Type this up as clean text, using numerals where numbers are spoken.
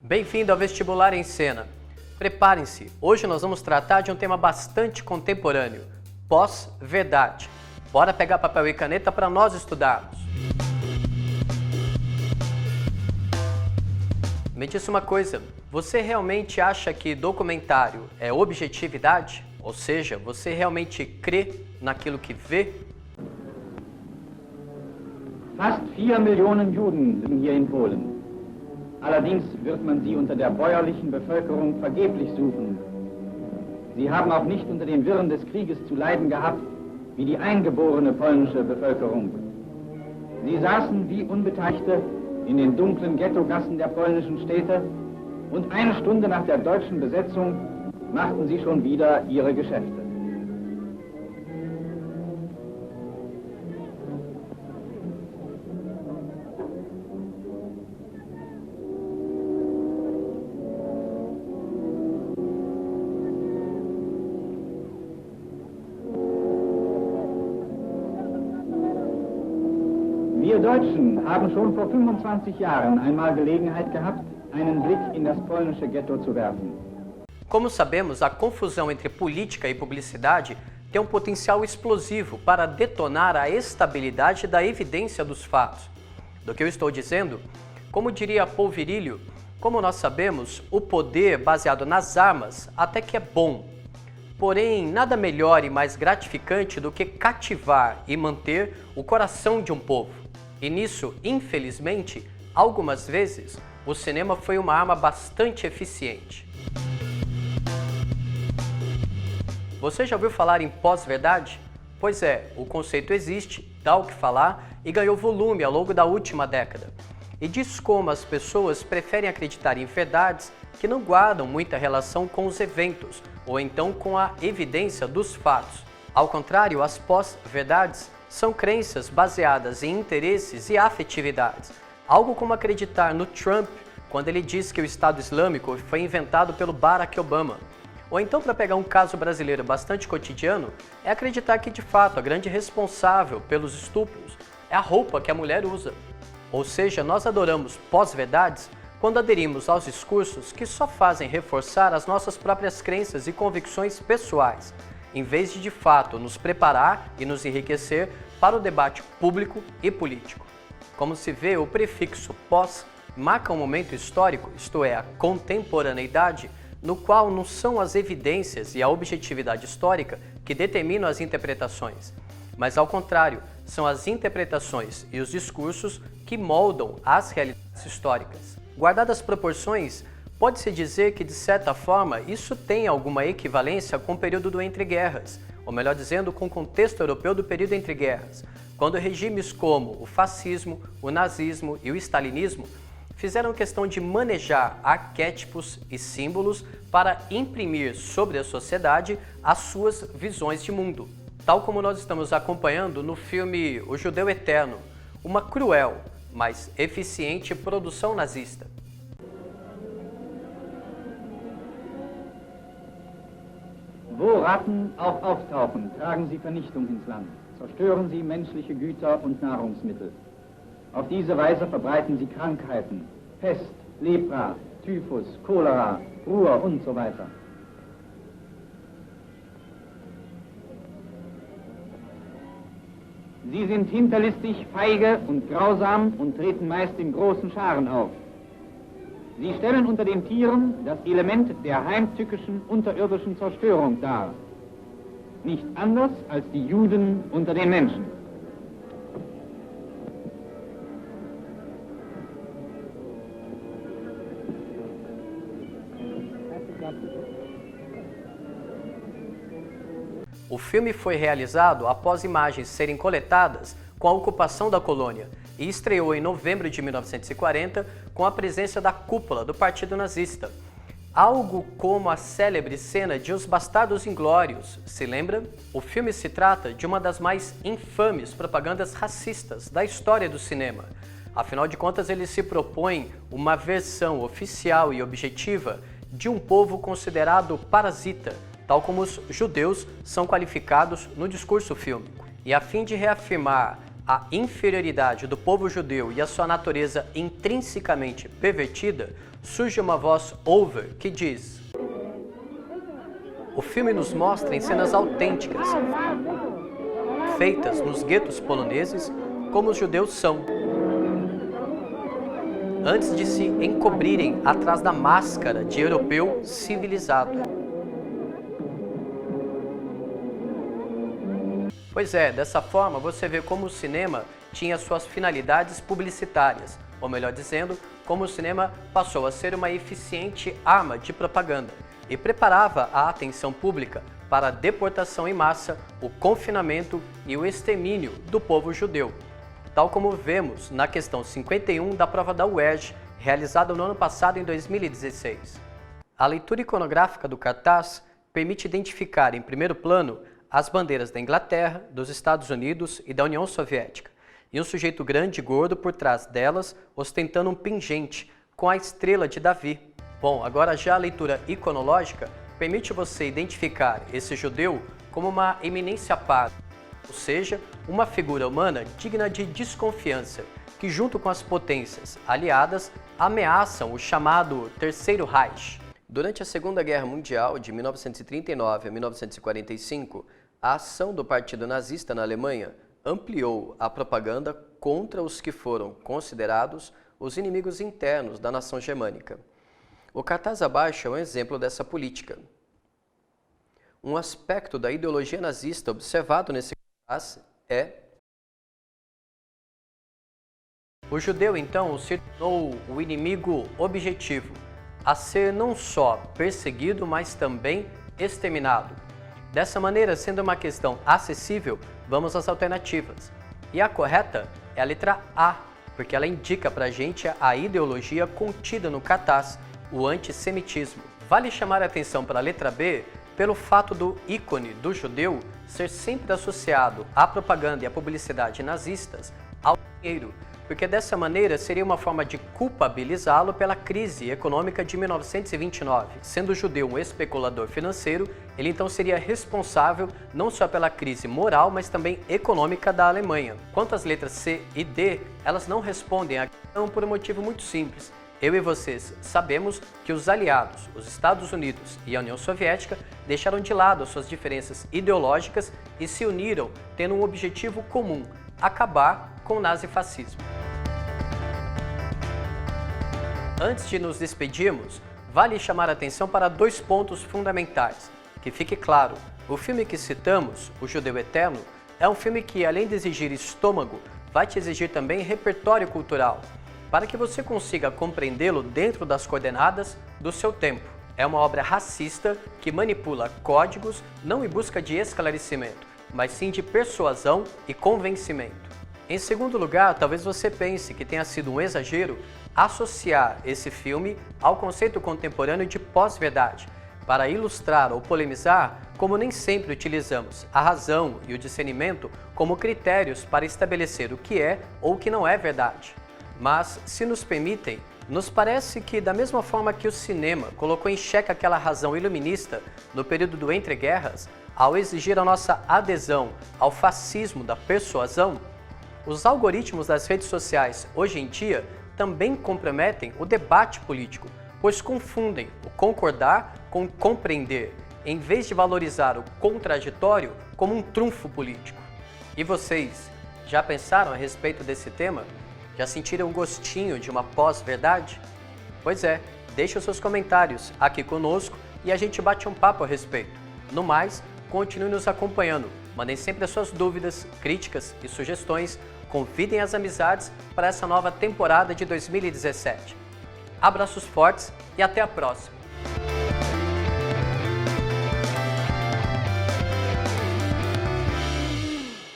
Bem-vindo ao Vestibular em Cena. Preparem-se, hoje nós vamos tratar de um tema bastante contemporâneo, pós-verdade. Bora pegar papel e caneta para nós estudarmos. Me diz uma coisa, você realmente acha que documentário é objetividade? Ou seja, você realmente crê naquilo que vê? Fast 4 Millionen Juden sind hier in Polen. Allerdings wird man sie unter der bäuerlichen Bevölkerung vergeblich suchen. Sie haben auch nicht unter den Wirren des Krieges zu leiden gehabt, wie die eingeborene polnische Bevölkerung. Sie saßen wie Unbeteiligte in den dunklen Ghettogassen der polnischen Städte und eine Stunde nach der deutschen Besetzung machten sie schon wieder ihre Geschäfte. Wir Deutschen haben schon vor 25 Jahren einmal Gelegenheit gehabt, einen Blick in das polnische Ghetto zu werfen. Como sabemos, a confusão entre política e publicidade tem um potencial explosivo para detonar a estabilidade da evidência dos fatos. Do que eu estou dizendo? Como diria Paul Virilio, como nós sabemos, o poder baseado nas armas até que é bom. Porém, nada melhor e mais gratificante do que cativar e manter o coração de um povo. E nisso, infelizmente, algumas vezes, o cinema foi uma arma bastante eficiente. Você já ouviu falar em pós-verdade? Pois é, o conceito existe, dá o que falar e ganhou volume ao longo da última década. E diz como as pessoas preferem acreditar em verdades que não guardam muita relação com os eventos ou então com a evidência dos fatos. Ao contrário, as pós-verdades são crenças baseadas em interesses e afetividades. Algo como acreditar no Trump quando ele diz que o Estado Islâmico foi inventado pelo Barack Obama. Ou então, para pegar um caso brasileiro bastante cotidiano, é acreditar que de fato a grande responsável pelos estupros é a roupa que a mulher usa. Ou seja, nós adoramos pós-verdades quando aderimos aos discursos que só fazem reforçar as nossas próprias crenças e convicções pessoais, em vez de fato nos preparar e nos enriquecer para o debate público e político. Como se vê, o prefixo pós marca um momento histórico, isto é, a contemporaneidade, no qual não são as evidências e a objetividade histórica que determinam as interpretações, mas ao contrário, são as interpretações e os discursos que moldam as realidades históricas. Guardadas as proporções, pode-se dizer que, de certa forma, isso tem alguma equivalência com o período do entreguerras, ou melhor dizendo, com o contexto europeu do período entre guerras, quando regimes como o fascismo, o nazismo e o stalinismo fizeram questão de manejar arquétipos e símbolos para imprimir sobre a sociedade as suas visões de mundo, tal como nós estamos acompanhando no filme O Judeu Eterno, uma cruel, mas eficiente produção nazista. Wo Ratten auch auftauchen, tragen sie Vernichtung ins Land, zerstören sie menschliche Güter und Nahrungsmittel. Auf diese Weise verbreiten sie Krankheiten, Pest, Lepra, Typhus, Cholera, Ruhr und so weiter. Sie sind hinterlistig, feige und grausam und treten meist in großen Scharen auf. Sie stellen unter den Tieren das Element der heimtückischen unterirdischen Zerstörung dar. Nicht anders als die Juden unter den Menschen. O filme foi realizado após imagens serem coletadas com a ocupação da colônia e estreou em novembro de 1940 com a presença da cúpula do Partido Nazista. Algo como a célebre cena de Os Bastardos Inglórios, se lembra? O filme se trata de uma das mais infames propagandas racistas da história do cinema. Afinal de contas, ele se propõe uma versão oficial e objetiva de um povo considerado parasita, tal como os judeus são qualificados no discurso fílmico. E a fim de reafirmar a inferioridade do povo judeu e a sua natureza intrinsecamente pervertida, surge uma voz over que diz: o filme nos mostra em cenas autênticas, feitas nos guetos poloneses, como os judeus são, antes de se encobrirem atrás da máscara de europeu civilizado. Pois é, dessa forma você vê como o cinema tinha suas finalidades publicitárias, ou melhor dizendo, como o cinema passou a ser uma eficiente arma de propaganda e preparava a atenção pública para a deportação em massa, o confinamento e o extermínio do povo judeu, tal como vemos na questão 51 da prova da UERJ, realizada no ano passado em 2016. A leitura iconográfica do cartaz permite identificar em primeiro plano as bandeiras da Inglaterra, dos Estados Unidos e da União Soviética, e um sujeito grande e gordo por trás delas, ostentando um pingente com a estrela de Davi. Bom, agora já a leitura iconológica permite você identificar esse judeu como uma eminência par, ou seja, uma figura humana digna de desconfiança, que junto com as potências aliadas ameaçam o chamado Terceiro Reich. Durante a Segunda Guerra Mundial, de 1939 a 1945, a ação do Partido Nazista na Alemanha ampliou a propaganda contra os que foram considerados os inimigos internos da nação germânica. O cartaz abaixo é um exemplo dessa política. Um aspecto da ideologia nazista observado nesse cartaz é: o judeu, então, se tornou o inimigo objetivo, a ser não só perseguido, mas também exterminado. Dessa maneira, sendo uma questão acessível, vamos às alternativas. E a correta é a letra A, porque ela indica pra gente a ideologia contida no cartaz, o antissemitismo. Vale chamar a atenção para a letra B pelo fato do ícone do judeu ser sempre associado à propaganda e à publicidade nazistas ao dinheiro, porque dessa maneira seria uma forma de culpabilizá-lo pela crise econômica de 1929. Sendo o judeu um especulador financeiro, ele então seria responsável não só pela crise moral, mas também econômica da Alemanha. Quanto às letras C e D, elas não respondem à questão por um motivo muito simples. Eu e vocês sabemos que os aliados, os Estados Unidos e a União Soviética, deixaram de lado as suas diferenças ideológicas e se uniram tendo um objetivo comum: acabar com o nazifascismo. Antes de nos despedirmos, vale chamar a atenção para dois pontos fundamentais. Que fique claro, o filme que citamos, O Judeu Eterno, é um filme que, além de exigir estômago, vai te exigir também repertório cultural, para que você consiga compreendê-lo dentro das coordenadas do seu tempo. É uma obra racista que manipula códigos não em busca de esclarecimento, mas sim de persuasão e convencimento. Em segundo lugar, talvez você pense que tenha sido um exagero associar esse filme ao conceito contemporâneo de pós-verdade, para ilustrar ou polemizar como nem sempre utilizamos a razão e o discernimento como critérios para estabelecer o que é ou o que não é verdade. Mas, se nos permitem, nos parece que, da mesma forma que o cinema colocou em xeque aquela razão iluminista no período do entreguerras, ao exigir a nossa adesão ao fascismo da persuasão, os algoritmos das redes sociais, hoje em dia, também comprometem o debate político, pois confundem o concordar com o compreender, em vez de valorizar o contraditório como um trunfo político. E vocês, já pensaram a respeito desse tema? Já sentiram um gostinho de uma pós-verdade? Pois é, deixe os seus comentários aqui conosco e a gente bate um papo a respeito. No mais, continue nos acompanhando. Mandem sempre as suas dúvidas, críticas e sugestões. Convidem as amizades para essa nova temporada de 2017. Abraços fortes e até a próxima!